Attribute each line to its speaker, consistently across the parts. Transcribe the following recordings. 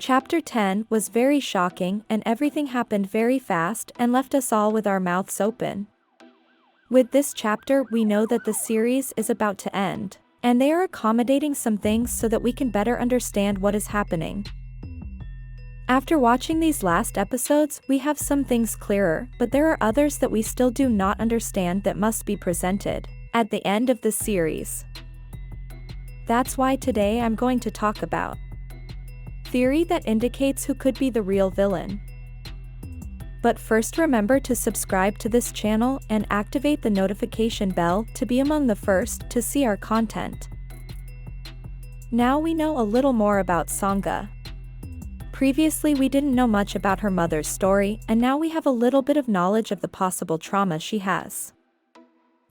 Speaker 1: Chapter 10 was very shocking and everything happened very fast and left us all with our mouths open. With this chapter we know that the series is about to end, and they are accommodating some things so that we can better understand what is happening. After watching these last episodes we have some things clearer, but there are others that we still do not understand that must be presented at the end of the series. That's why today I'm going to talk about theory that indicates who could be the real villain. But first remember to subscribe to this channel and activate the notification bell to be among the first to see our content. Now we know a little more about Sangha. Previously we didn't know much about her mother's story, and now we have a little bit of knowledge of the possible trauma she has.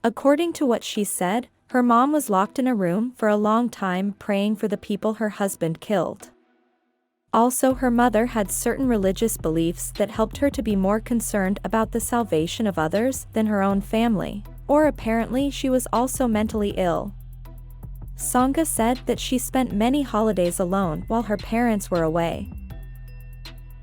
Speaker 1: According to what she said, her mom was locked in a room for a long time praying for the people her husband killed. Also, her mother had certain religious beliefs that helped her to be more concerned about the salvation of others than her own family, or apparently she was also mentally ill. Sangha said that she spent many holidays alone while her parents were away.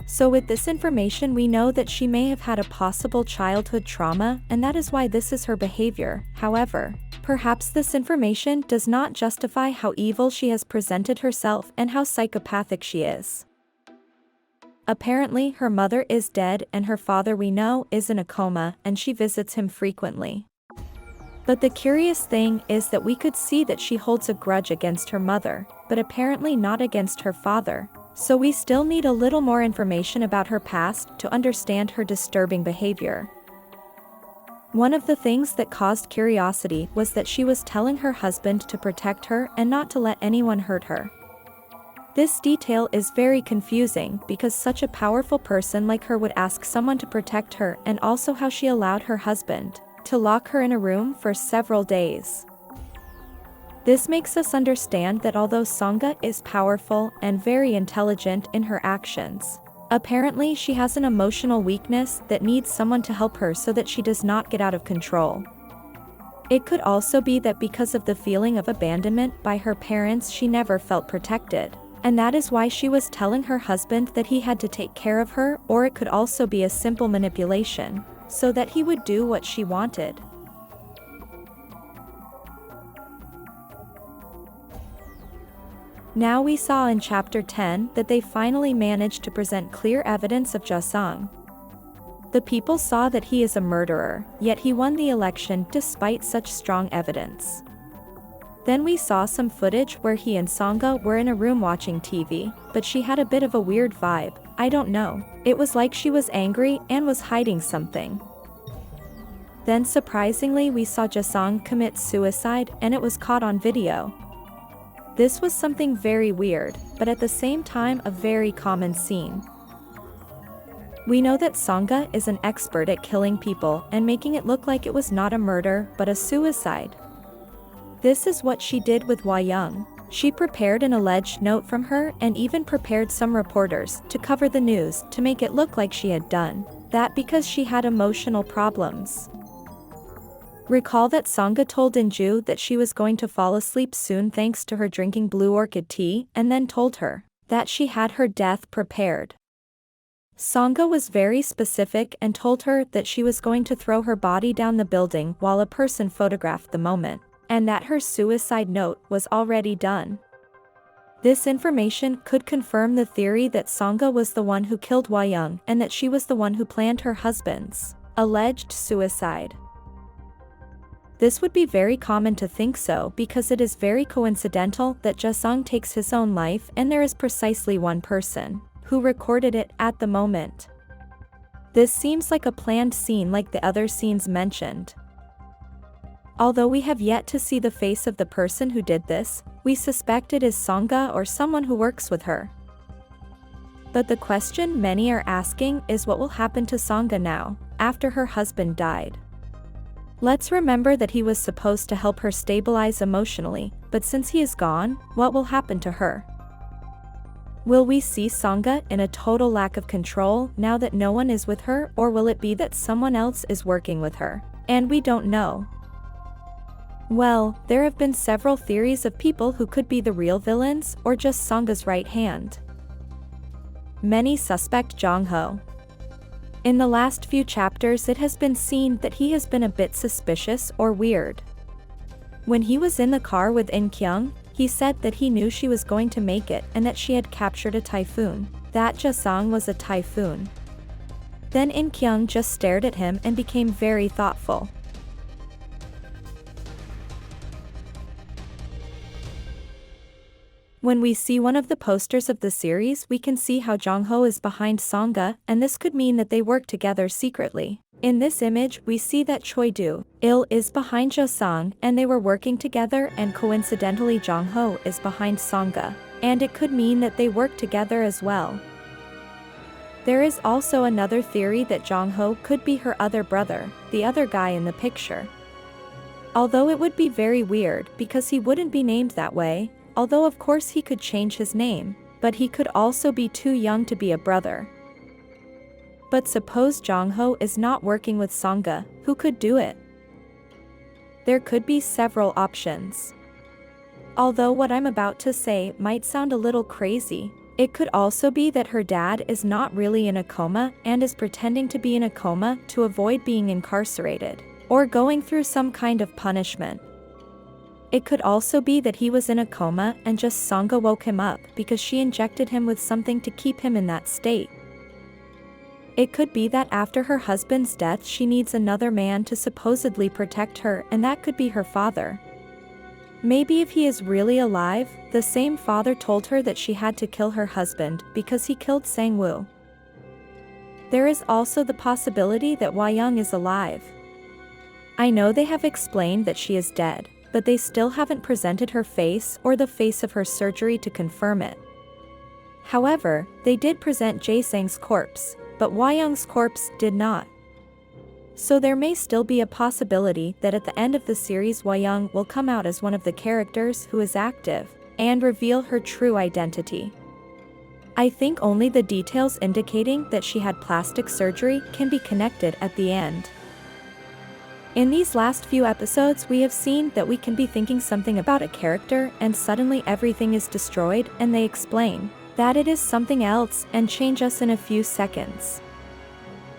Speaker 1: So with this information we know that she may have had a possible childhood trauma, and that is why this is her behavior. However, perhaps this information does not justify how evil she has presented herself and how psychopathic she is. Apparently her mother is dead and her father we know is in a coma, and she visits him frequently. But the curious thing is that we could see that she holds a grudge against her mother, but apparently not against her father. So we still need a little more information about her past to understand her disturbing behavior. One of the things that caused curiosity was that she was telling her husband to protect her and not to let anyone hurt her. This detail is very confusing because such a powerful person like her would ask someone to protect her, and also how she allowed her husband to lock her in a room for several days. This makes us understand that although Sangha is powerful and very intelligent in her actions, apparently she has an emotional weakness that needs someone to help her so that she does not get out of control. It could also be that because of the feeling of abandonment by her parents she never felt protected, and that is why she was telling her husband that he had to take care of her, or it could also be a simple manipulation, so that he would do what she wanted. Now we saw in chapter 10 that they finally managed to present clear evidence of Ji-hyun. The people saw that he is a murderer, yet he won the election despite such strong evidence. Then we saw some footage where he and Sangha were in a room watching TV, but she had a bit of a weird vibe. I don't know. It was like she was angry and was hiding something. Then surprisingly we saw Ji-hyun commit suicide, and it was caught on video. This was something very weird, but at the same time a very common scene. We know that Sangha is an expert at killing people and making it look like it was not a murder but a suicide. This is what she did with Hwa-young. She prepared an alleged note from her and even prepared some reporters to cover the news to make it look like she had done that because she had emotional problems. Recall that Sangha told In-ju that she was going to fall asleep soon thanks to her drinking blue orchid tea, and then told her that she had her death prepared. Sangha was very specific and told her that she was going to throw her body down the building while a person photographed the moment, and that her suicide note was already done. This information could confirm the theory that Sangha was the one who killed Hwa-young and that she was the one who planned her husband's alleged suicide. This would be very common to think so because it is very coincidental that Ji-hyun takes his own life and there is precisely one person who recorded it at the moment. This seems like a planned scene like the other scenes mentioned. Although we have yet to see the face of the person who did this, we suspect it is Sangha or someone who works with her. But the question many are asking is what will happen to Sangha now, after her husband died. Let's remember that he was supposed to help her stabilize emotionally, but since he is gone, what will happen to her? Will we see Sangha in a total lack of control now that no one is with her, or will it be that someone else is working with her, and we don't know? Well, there have been several theories of people who could be the real villains or just Sangha's right hand. Many suspect Jung-ho. In the last few chapters it has been seen that he has been a bit suspicious or weird. When he was in the car with In-kyung, he said that he knew she was going to make it and that she had captured a typhoon, that Ja-sung was a typhoon. Then In-kyung just stared at him and became very thoughtful. When we see one of the posters of the series, we can see how Jung-ho is behind Sangha, and this could mean that they work together secretly. In this image, we see that Choi Do-il is behind Ja-sung, and they were working together, and coincidentally Jung-ho is behind Sangha. And it could mean that they work together as well. There is also another theory that Jung-ho could be her other brother, the other guy in the picture. Although it would be very weird because he wouldn't be named that way, although of course he could change his name, but he could also be too young to be a brother. But suppose Jung-ho is not working with Sangha, who could do it? There could be several options. Although what I'm about to say might sound a little crazy, it could also be that her dad is not really in a coma and is pretending to be in a coma to avoid being incarcerated, or going through some kind of punishment. It could also be that he was in a coma and just Sangha woke him up because she injected him with something to keep him in that state. It could be that after her husband's death she needs another man to supposedly protect her, and that could be her father. Maybe if he is really alive, the same father told her that she had to kill her husband because he killed Sang-woo. There is also the possibility that Hwa-young is alive. I know they have explained that she is dead, but they still haven't presented her face or the face of her surgery to confirm it. However, they did present Jae-sang's corpse, but Hwa-young's corpse did not. So there may still be a possibility that at the end of the series Hwa-young will come out as one of the characters who is active, and reveal her true identity. I think only the details indicating that she had plastic surgery can be connected at the end. In these last few episodes we have seen that we can be thinking something about a character and suddenly everything is destroyed and they explain that it is something else and change us in a few seconds.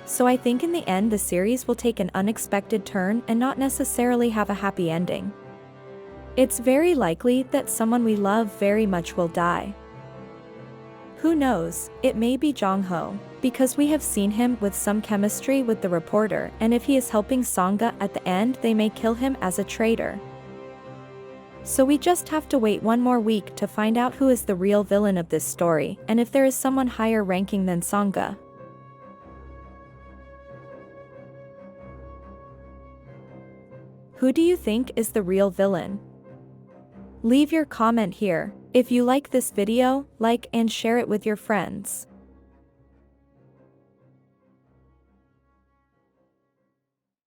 Speaker 1: So I think in the end the series will take an unexpected turn and not necessarily have a happy ending. It's very likely that someone we love very much will die. Who knows, it may be Jung-ho, because we have seen him with some chemistry with the reporter, and if he is helping Sangha at the end they may kill him as a traitor. So we just have to wait one more week to find out who is the real villain of this story, and if there is someone higher ranking than Sangha. Who do you think is the real villain? Leave your comment here. If you like this video, like and share it with your friends.